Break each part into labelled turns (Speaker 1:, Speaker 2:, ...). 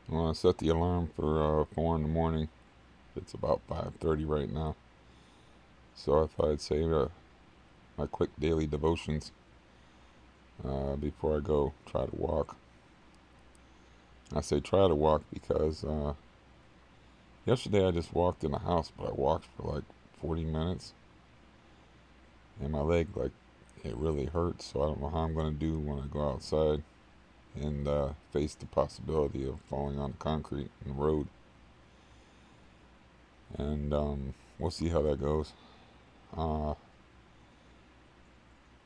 Speaker 1: Well, I set the alarm for 4 in the morning. It's about 5:30 right now. So I thought I'd say my quick daily devotions before I go try to walk. I say try to walk because yesterday I just walked in the house, but I walked for like 40 minutes, and my leg, like, it really hurts. So I don't know how I'm going to do when I go outside and face the possibility of falling on the concrete in the road. And we'll see how that goes. Uh,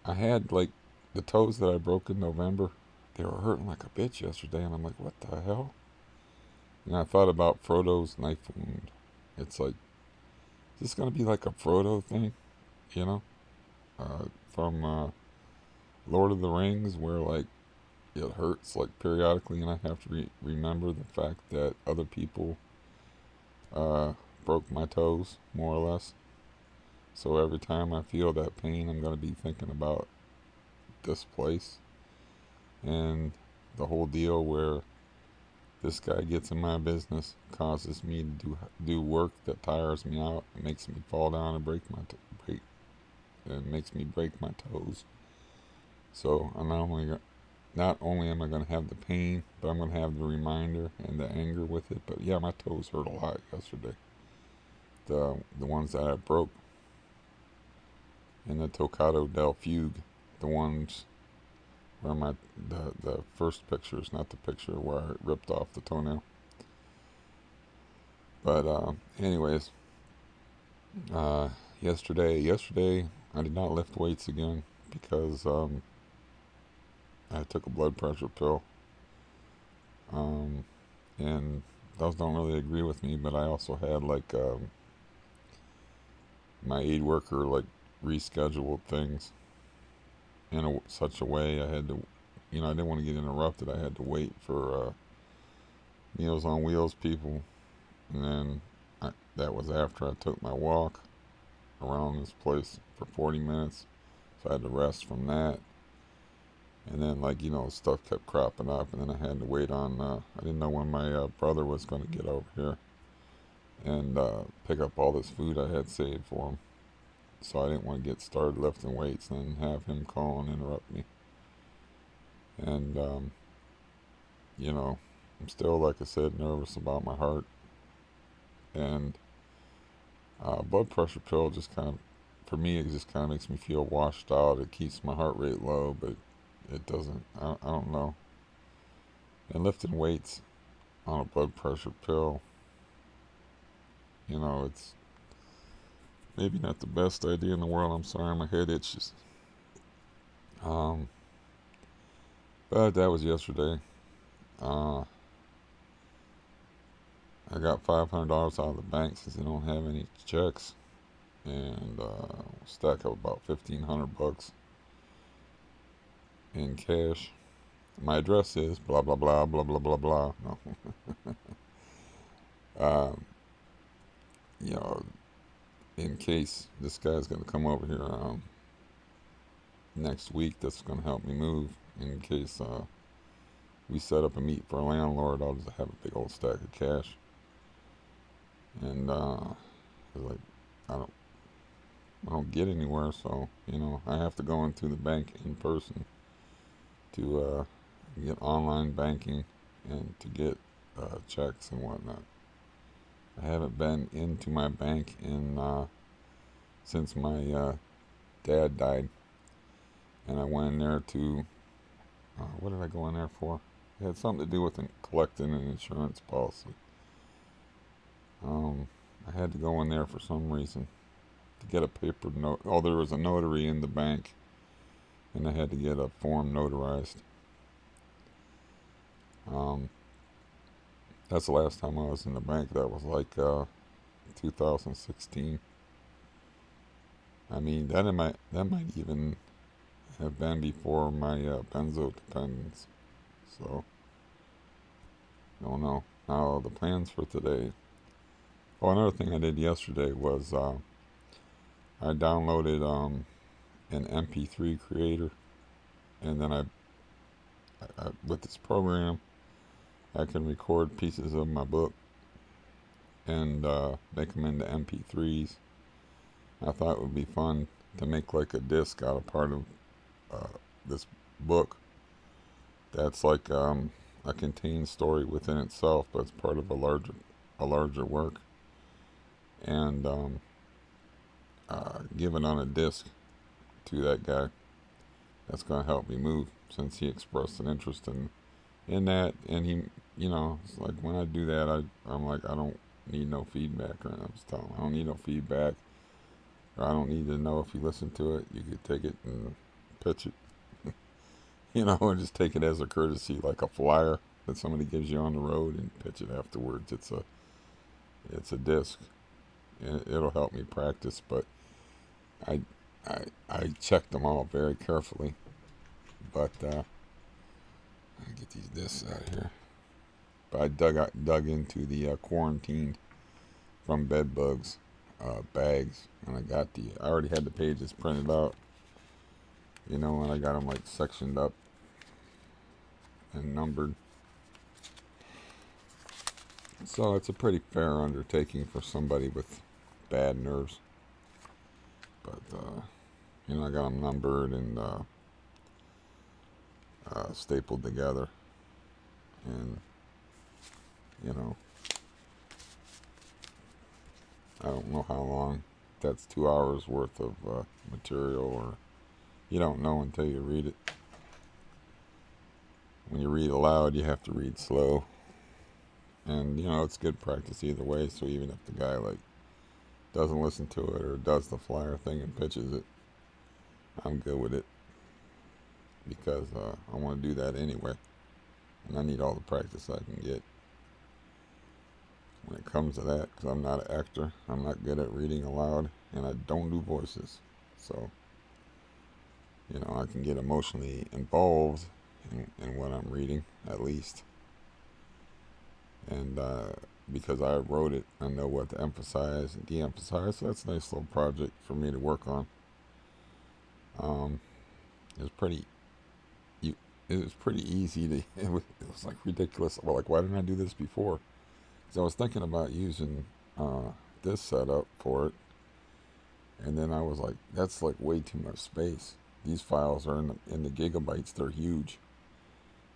Speaker 1: I had like the toes that I broke in November. They were hurting like a bitch yesterday, and I'm like, what the hell? And I thought about Frodo's knife wound. It's like, is this gonna be like a Frodo thing, you know, from Lord of the Rings, where like it hurts like periodically, and I have to remember the fact that other people uh, broke my toes more or less. So every time I feel that pain, I'm gonna be thinking about this place and the whole deal where this guy gets in my business, causes me to do work that tires me out, and makes me fall down and break and makes me break my toes. So I not only am I going to have the pain, but I'm going to have the reminder and the anger with it. But yeah, my toes hurt a lot yesterday. The ones that I broke in the Tocado del Fugue, the ones where the first pictures, not the picture where I ripped off the toenail. But anyways, uh, yesterday I did not lift weights again because I took a blood pressure pill, um, and those don't really agree with me. But I also had like my aid worker like rescheduled things in such a way I had to, I didn't want to get interrupted. I had to wait for Meals on Wheels people, and then that was after I took my walk around this place for 40 minutes, so I had to rest from that. And then, like, stuff kept cropping up, and then I had to wait on. I didn't know when my brother was going to get over here and pick up all this food I had saved for him. So I didn't want to get started lifting weights and have him call and interrupt me. And you know, I'm still, like I said, nervous about my heart. And blood pressure pill just kind of, for me, it just kind of makes me feel washed out. It keeps my heart rate low, but it doesn't. I don't know. And lifting weights on a blood pressure pill, it's maybe not the best idea in the world. I'm sorry, my head itches. Um, but that was yesterday. Uh, I got $500 out of the bank since they don't have any checks, and stack up about 1,500 bucks in cash. My address is blah blah blah blah blah blah blah. No, um, you know, in case this guy's gonna come over here next week, that's gonna help me move. In case we set up a meet for a landlord, I'll just have a big old stack of cash. And like I don't, I don't get anywhere, so I have to go into the bank in person to get online banking and to get checks and whatnot. I haven't been into my bank in since my dad died, and I went in there to what did I go in there for? It had something to do with collecting an insurance policy. Um, I had to go in there for some reason to get a paper note. Oh, there was a notary in the bank, and I had to get a form notarized. Um, that's the last time I was in the bank. That was like 2016. I mean, that might even have been before my benzodiazepines. So I don't know. Now the plans for today. Oh, another thing I did yesterday was I downloaded an MP3 creator, and then I with this program I can record pieces of my book and make them into MP3s. I thought it would be fun to make like a disc out of part of this book that's like a contained story within itself, but it's part of a larger work, and give it on a disc to that guy. That's going to help me move, since he expressed an interest in that, and he, it's like when I do that, I'm like, I don't need no feedback, or I'm just telling him, I don't need no feedback, or I don't need to know if you listen to it. You could take it and pitch it, and just take it as a courtesy, like a flyer that somebody gives you on the road, and pitch it afterwards. It's a disc, and it'll help me practice. But I I checked them all very carefully, but I get these discs out of here. But I dug into the quarantined from bed bugs bags, and I already had the pages printed out, and I got them like sectioned up and numbered. So it's a pretty fair undertaking for somebody with bad nerves. But I got them numbered and stapled together, and I don't know how long. That's 2 hours worth of material, or you don't know until you read it. When you read aloud, you have to read slow, and it's good practice either way. So even if the guy like doesn't listen to it, or does the flyer thing and pitches it, I'm good with it, because I want to do that anyway, and I need all the practice I can get when it comes to that, because I'm not an actor. I'm not good at reading aloud, and I don't do voices. So I can get emotionally involved in what I'm reading, at least, and because I wrote it, I know what to emphasize and de-emphasize. So that's a nice little project for me to work on. It was pretty easy to. It was like ridiculous. Well, like, why didn't I do this before? Because I was thinking about using this setup for it, and then I was like, that's like way too much space. These files are in the gigabytes. They're huge.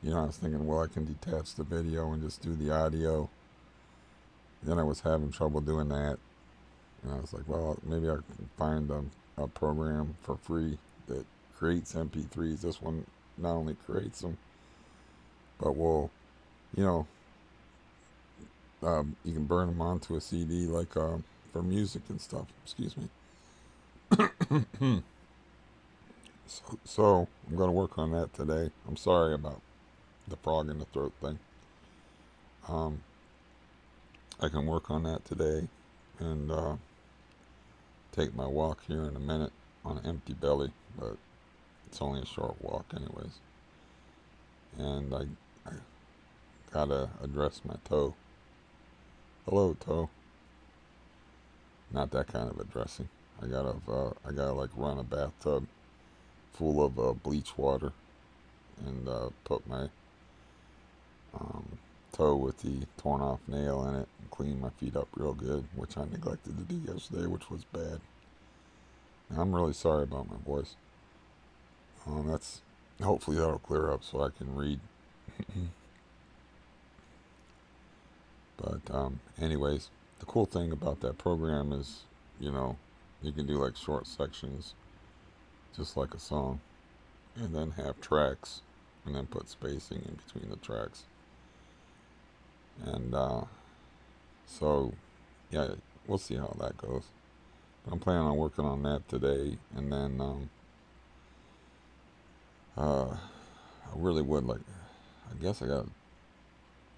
Speaker 1: I was thinking, well, I can detach the video and just do the audio. Then I was having trouble doing that, and I was like, well, maybe I can find a program for free that creates MP3s. This one not only creates them, but will, you can burn them onto a CD, like for music and stuff. Excuse me. So I'm going to work on that today. I'm sorry about the frog in the throat thing. I can work on that today, and take my walk here in a minute on an empty belly, but it's only a short walk anyways. And I gotta address my toe. Hello, toe. Not that kind of addressing. I gotta like run a bathtub full of bleach water, and put my toe with the torn off nail in it and clean my feet up real good, which I neglected to do yesterday, which was bad. And I'm really sorry about my voice. That's hopefully that'll clear up so I can read. But anyways, the cool thing about that program is, you can do like short sections, just like a song, and then have tracks, and then put spacing in between the tracks. And so, yeah, we'll see how that goes. But I'm planning on working on that today, and then I really would like. I guess I got to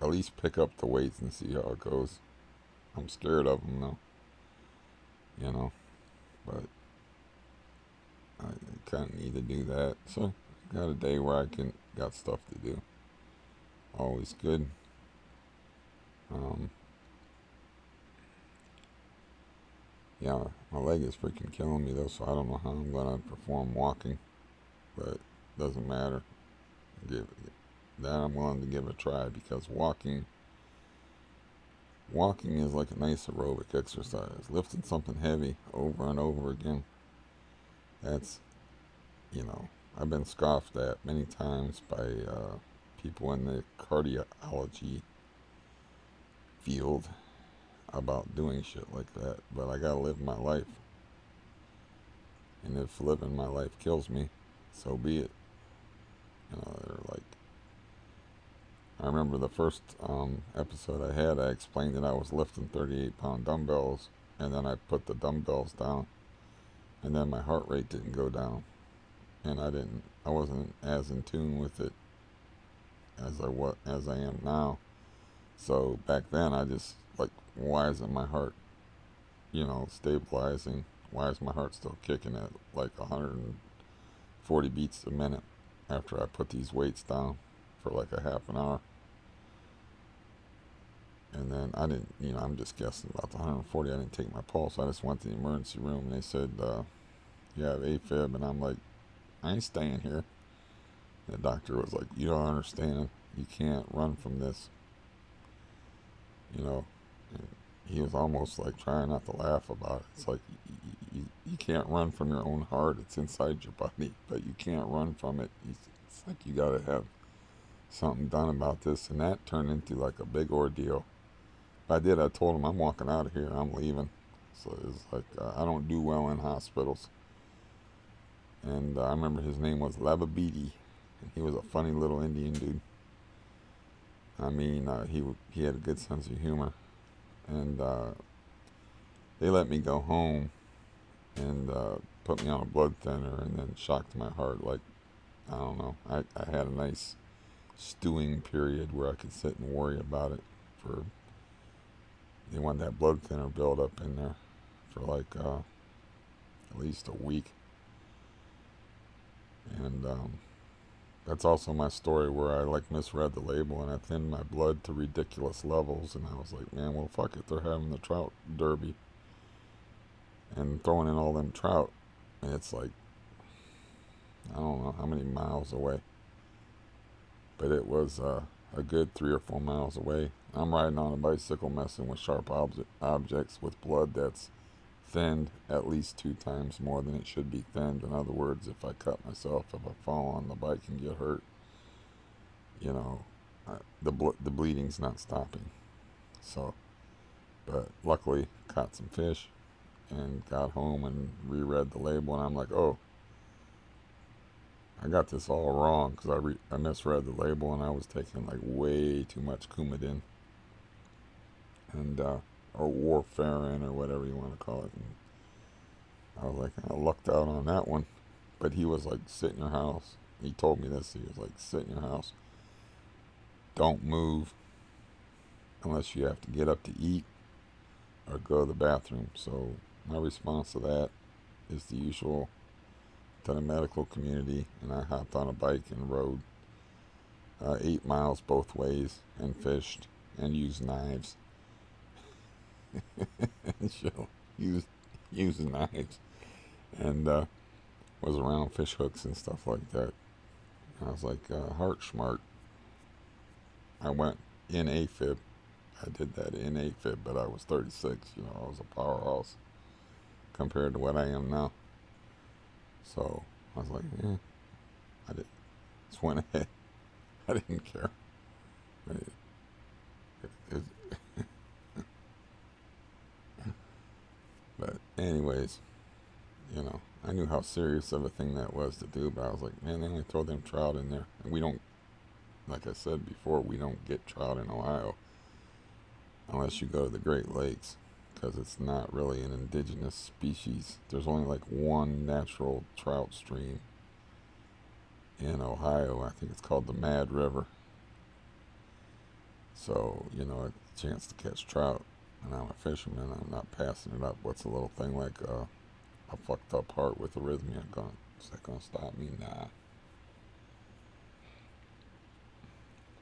Speaker 1: at least pick up the weights and see how it goes. I'm scared of them though, but I kind of need to do that. So got a day where I got stuff to do. Always good. Yeah, my leg is freaking killing me though, so I don't know how I'm gonna perform walking, but it doesn't matter. that I'm willing to give a try, because walking is like a nice aerobic exercise. Lifting something heavy over and over again, that's, I've been scoffed at many times by people in the cardiology field about doing shit like that. But I gotta live my life. And if living my life kills me, so be it. They're like, I remember the first episode I had, I explained that I was lifting 38-pound dumbbells, and then I put the dumbbells down, and then my heart rate didn't go down, and I wasn't as in tune with it as I am now. So back then, I just like, why isn't my heart, stabilizing? Why is my heart still kicking at like 140 beats a minute after I put these weights down for like a half an hour? And then I didn't, I'm just guessing about the 140. I didn't take my pulse. I just went to the emergency room, and they said, you have AFib. And I'm like, I ain't staying here. And the doctor was like, you don't understand. You can't run from this. And he was almost like trying not to laugh about it. It's like, you can't run from your own heart. It's inside your body, but you can't run from it. It's like you got to have something done about this. And that turned into like a big ordeal. I told him I'm walking out of here. I'm leaving. So it's like, I don't do well in hospitals. And I remember his name was Lavabidi. And he was a funny little Indian dude. I mean, he had a good sense of humor. And they let me go home and put me on a blood thinner, and then shocked my heart. Like, I don't know. I had a nice stewing period where I could sit and worry about it for, they want that blood thinner build up in there for like at least a week. And that's also my story where I like misread the label, and I thinned my blood to ridiculous levels. And I was like, man, well, fuck it. They're having the trout derby and throwing in all them trout. And it's like, I don't know how many miles away, but it was a good 3 or 4 miles away. I'm riding on a bicycle messing with sharp objects with blood that's thinned at least 2 times more than it should be thinned. In other words, if I cut myself, if I fall on the bike and get hurt, you know, the bleeding's not stopping. So, but luckily caught some fish and got home and reread the label, and I'm like, oh, I got this all wrong, because I misread the label, and I was taking like way too much Coumadin and or warfarin, or whatever you want to call it. And I was like, I lucked out on that one. But he was like, sit in your house. He told me this. He was like, sit in your house. Don't move unless you have to get up to eat or go to the bathroom. So my response to that is the usual to the medical community, and I hopped on a bike and rode 8 miles both ways and fished and used knives. And she'll use knives, and was around fish hooks and stuff like that. And I was like, heart smart. I went in AFib. I did that in AFib, but I was 36. I was a powerhouse compared to what I am now. So I was like, I just went ahead. I didn't care. But anyways, I knew how serious of a thing that was to do, but I was like, man, they only throw them trout in there. And we don't, like I said before, we don't get trout in Ohio unless you go to the Great Lakes, because it's not really an indigenous species. There's only like one natural trout stream in Ohio. I think it's called the Mad River. So, a chance to catch trout. And I'm a fisherman. I'm not passing it up. What's a little thing like a fucked up heart with arrhythmia? Is that going to stop me? Nah.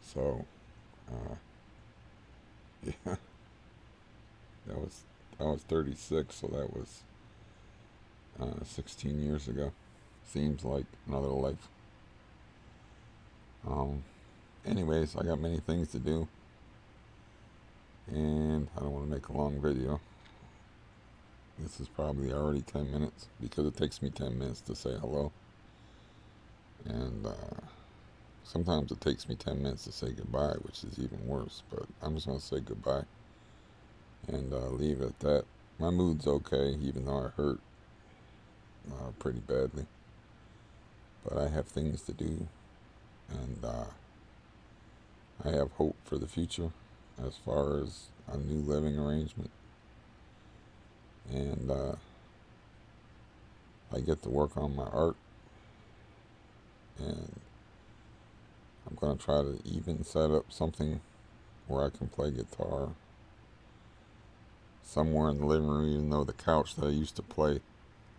Speaker 1: So, yeah, I was 36, so that was 16 years ago. Seems like another life. anyways, I got many things to do, and I don't want to make a long video. This is probably already 10 minutes because it takes me 10 minutes to say hello. And sometimes it takes me 10 minutes to say goodbye, which is even worse. But I'm just going to say goodbye and leave it at that. My mood's okay, even though I hurt pretty badly. But I have things to do, and I have hope for the future as far as a new living arrangement. And I get to work on my art, and I'm going to try to even set up something where I can play guitar somewhere in the living room, even though the couch that I used to play,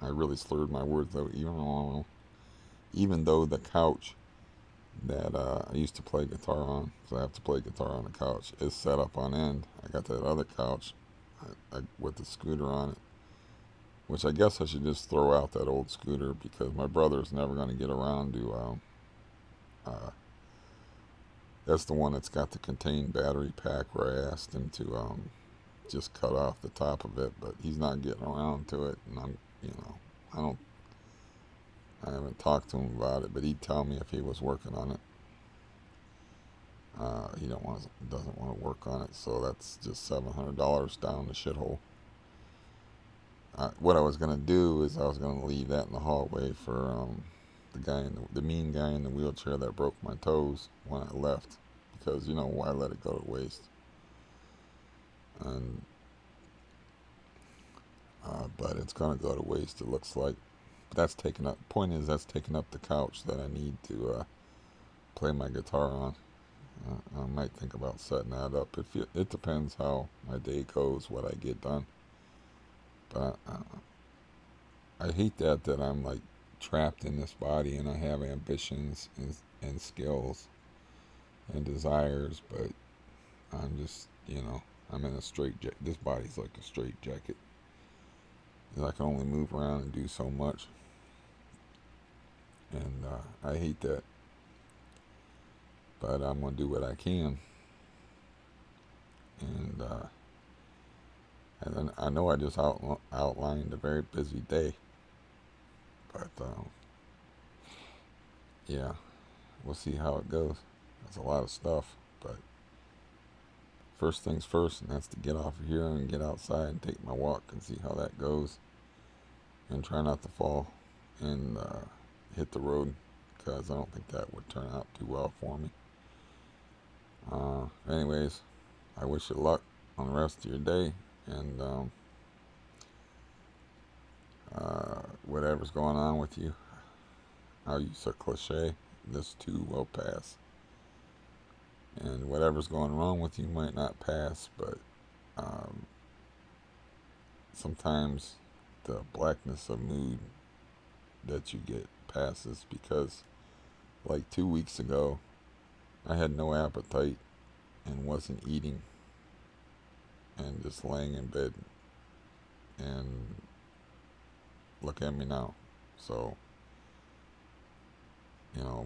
Speaker 1: I really slurred my words though, even though the couch that I used to play guitar on, so I have to play guitar on the couch, is set up on end. I got that other couch with the scooter on it, which I guess I should just throw out that old scooter because my brother's never going to get around to that's the one that's got the contained battery pack where I asked him to just cut off the top of it, but he's not getting around to it, and I haven't talked to him about it, but he'd tell me if he was working on it. He doesn't want to work on it, so that's just $700 down the shithole. What I was gonna do is I was gonna leave that in the hallway for the mean guy in the wheelchair that broke my toes when I left, because why let it go to waste? And but it's gonna go to waste, it looks like. That's taking up. Point is, that's taking up the couch that I need to play my guitar on. I might think about setting that up. It depends how my day goes, what I get done. But I hate that I'm like trapped in this body, and I have ambitions and skills and desires, but I'm just I'm in a straight jacket. This body's like a straight jacket. I can only move around and do so much. And I hate that. But I'm going to do what I can. And then I know I just outlined a very busy day. But yeah, we'll see how it goes. That's a lot of stuff. But first things first, and that's to get off of here and get outside and take my walk and see how that goes. And try not to fall and hit the road, because I don't think that would turn out too well for me. Anyways, I wish you luck on the rest of your day, and whatever's going on with you, I'll use a cliche, this too will pass. And whatever's going wrong with you might not pass, but sometimes the blackness of mood that you get passes, because like 2 weeks ago I had no appetite and wasn't eating and just laying in bed, and look at me now. So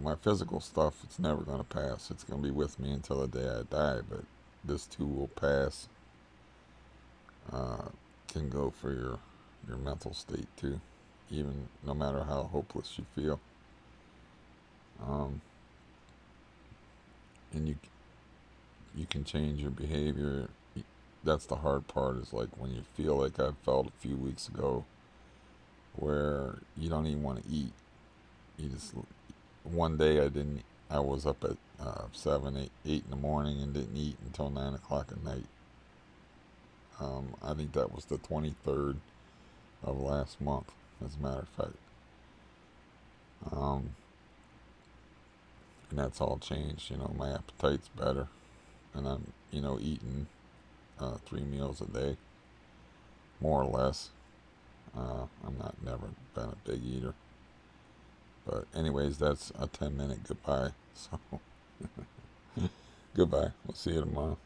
Speaker 1: my physical stuff, it's never going to pass. It's going to be with me until the day I die, but this too will pass. Can go for your mental state too, even no matter how hopeless you feel. And you can change your behavior. That's the hard part, is like when you feel like I felt a few weeks ago, where you don't even want to eat. You just, one day I was up at 7, 8 in the morning and didn't eat until 9 o'clock at night. I think that was the 23rd of last month, as a matter of fact. And that's all changed. My appetite's better, and I'm eating 3 meals a day, more or less. I'm never been a big eater. But anyways, that's a 10-minute goodbye. So goodbye. We'll see you tomorrow.